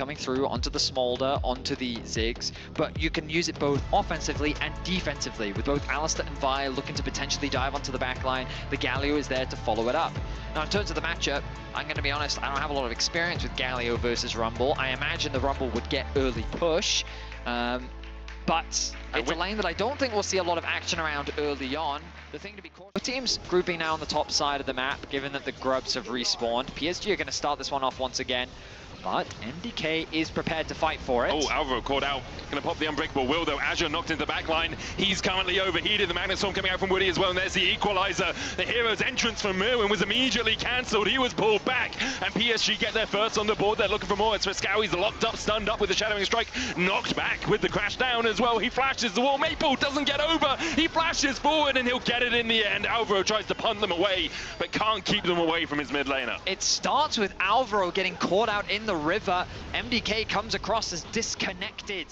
coming through onto the Smolder, onto the Ziggs, but you can use it both offensively and defensively, with both Alistair and Vi looking to potentially dive onto the backline. The Galio is there to follow it up. Now, in terms of the matchup, I'm going to be honest, I don't have a lot of experience with Galio versus Rumble. I imagine the Rumble would get early push, but it's a lane that I don't think we'll see a lot of action around early on. The thing to be cautious, the teams grouping now on the top side of the map, given that the Grubs have respawned. PSG are going to start this one off once again, but MDK is prepared to fight for it. Oh, Alvaro caught out. Gonna pop the unbreakable will though. Azure knocked into the back line. He's currently overheated. The Magnet Storm coming out from Woody as well, and there's the equalizer. The hero's entrance from Merwin was immediately cancelled. He was pulled back, and PSG get their first on the board. They're looking for more. It's Friskowi's locked up, stunned up with the Shadowing Strike, knocked back with the crash down as well. He flashes the wall. Maple doesn't get over. He flashes forward, and he'll get it in the end. Alvaro tries to punt them away, but can't keep them away from his mid laner. It starts with Alvaro getting caught out in the river. MDK comes across as disconnected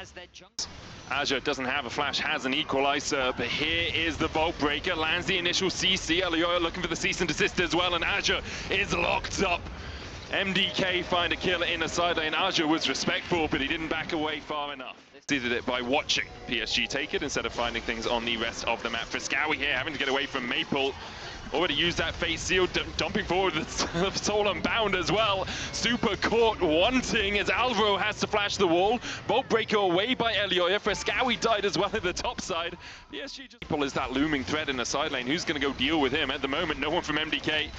as their junks. Azure doesn't have a flash, has an equalizer, but here is the Vault Breaker, lands the initial CC. Alioya looking for the cease and desist as well, and Azure is locked up. MDK find a kill in the side lane. Azure was respectful, but he didn't back away far enough. Did it by watching PSG take it instead of finding things on the rest of the map. Friskowi here having to get away from Maple. Already used that Fate Seal, dumping forward the Soul Unbound as well. Super caught wanting as Alvaro has to flash the wall. Vault Breaker away by Elioya. Friskowi died as well at the top side. PSG just is that looming threat in the side lane. Who's going to go deal with him? At the moment, no one from MDK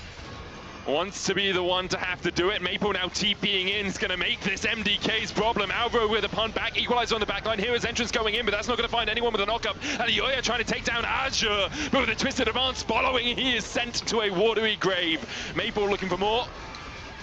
wants to be the one to have to do it. Maple now TPing in is going to make this MDK's problem. Alvaro with a punt back, equalizer on the backline. Here is entrance going in, but that's not going to find anyone with a knock-up. Alioya trying to take down Azure, but with a twisted advance following, he is sent to a watery grave. Maple looking for more.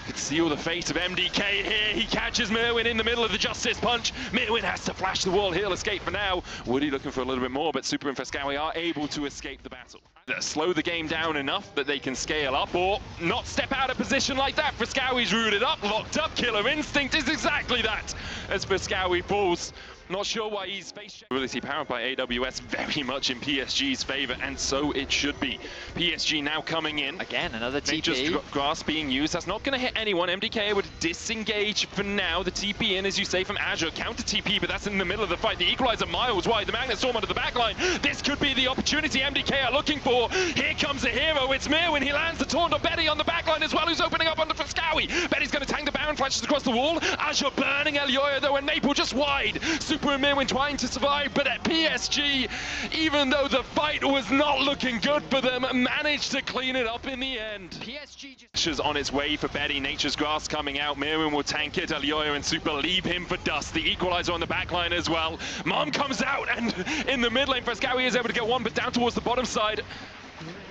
Could seal the fate of MDK here. He catches Merwin in the middle of the Justice Punch. Merwin has to flash the wall. He'll escape for now. Woody looking for a little bit more, but Super and Friskowi are able to escape the battle. Slow the game down enough that they can scale up, or not step out of position like that. Friskowi's rooted up, locked up. Killer Instinct is exactly that as Friskowi falls. Not sure why he's face ability powered by AWS very much in PSG's favor, and so it should be. PSG now coming in. Again, another TP. Just grass being used. That's not going to hit anyone. MDK would disengage for now. The TP in, as you say, from Azure. Counter TP, but that's in the middle of the fight. The equalizer miles wide. The Magnet Storm under the backline. This could be the opportunity MDK are looking for. Here comes the hero. It's Merwin. He lands the taunt on Betty on the backline as well, who's opening up onto Friskowi. Betty's going to tank the Baron, flashes across the wall. Azure burning Elioya though, and Maple just wide. Super and Merwin trying to survive, but at PSG, even though the fight was not looking good for them, managed to clean it up in the end. PSG just on its way for Betty. Nature's Grass coming out. Merwin will tank it. Elioya and Super leave him for dust. The equalizer on the backline as well. Mom comes out, and in the mid lane, Friskowi is able to get one, but down towards the bottom side.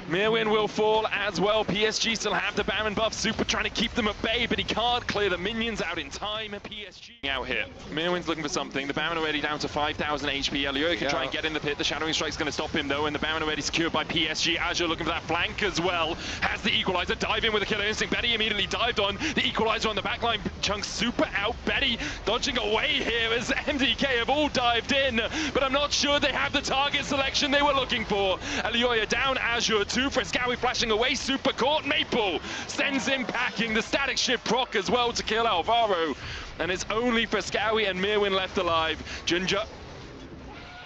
Merwin will fall as well. PSG still have the Baron buff. Super trying to keep them at bay, but he can't clear the minions out in time. PSG out here. Merwin's looking for something. The Baron already down to 5,000 HP. Elioya can try and get in the pit. The Shadowing Strike's going to stop him though, and the Baron already secured by PSG. Azure looking for that flank as well. Has the equalizer. Dive in with a Killer Instinct. Betty immediately dived on. The equalizer on the backline. Chunks Super out. Betty dodging away here as MDK have all dived in, but I'm not sure they have the target selection they were looking for. Elioya down. Azure 2. Friskowi flashing away. Super caught. Maple sends him packing. The static shift proc as well to kill Alvaro, and it's only Friskowi and Merwin left alive. Ginger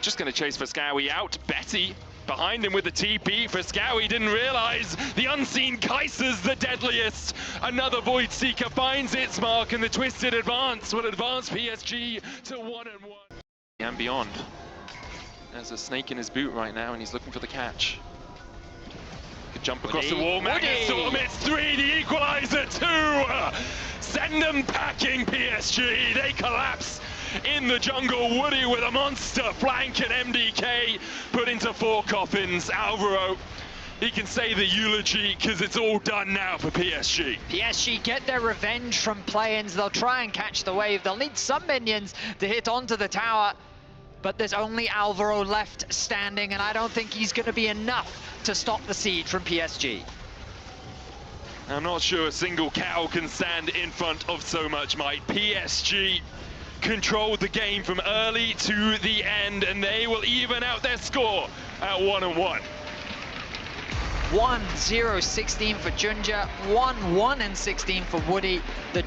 just going to chase Friskowi out. Betty behind him with the TP. Friskowi didn't realize the unseen Kaiser's the deadliest. Another Void Seeker finds its mark, and the twisted advance will advance PSG to 1-1 and beyond. There's a snake in his boot right now, and he's looking for the catch. Could jump across the wall. Magnet Storm, it's 3. The equalizer 2. Send them packing, PSG. They collapse in the jungle. Woody with a monster flank, and MDK put into 4 coffins. Alvaro, he can say the eulogy because it's all done now for PSG. PSG get their revenge from play-ins. They'll try and catch the wave. They'll need some minions to hit onto the tower, but there's only Alvaro left standing, and I don't think he's going to be enough to stop the siege from PSG. I'm not sure a single cow can stand in front of so much might. PSG controlled the game from early to the end, and they will even out their score at 1-1. 1-0-16 for Junja, 1-1-16 for Woody. The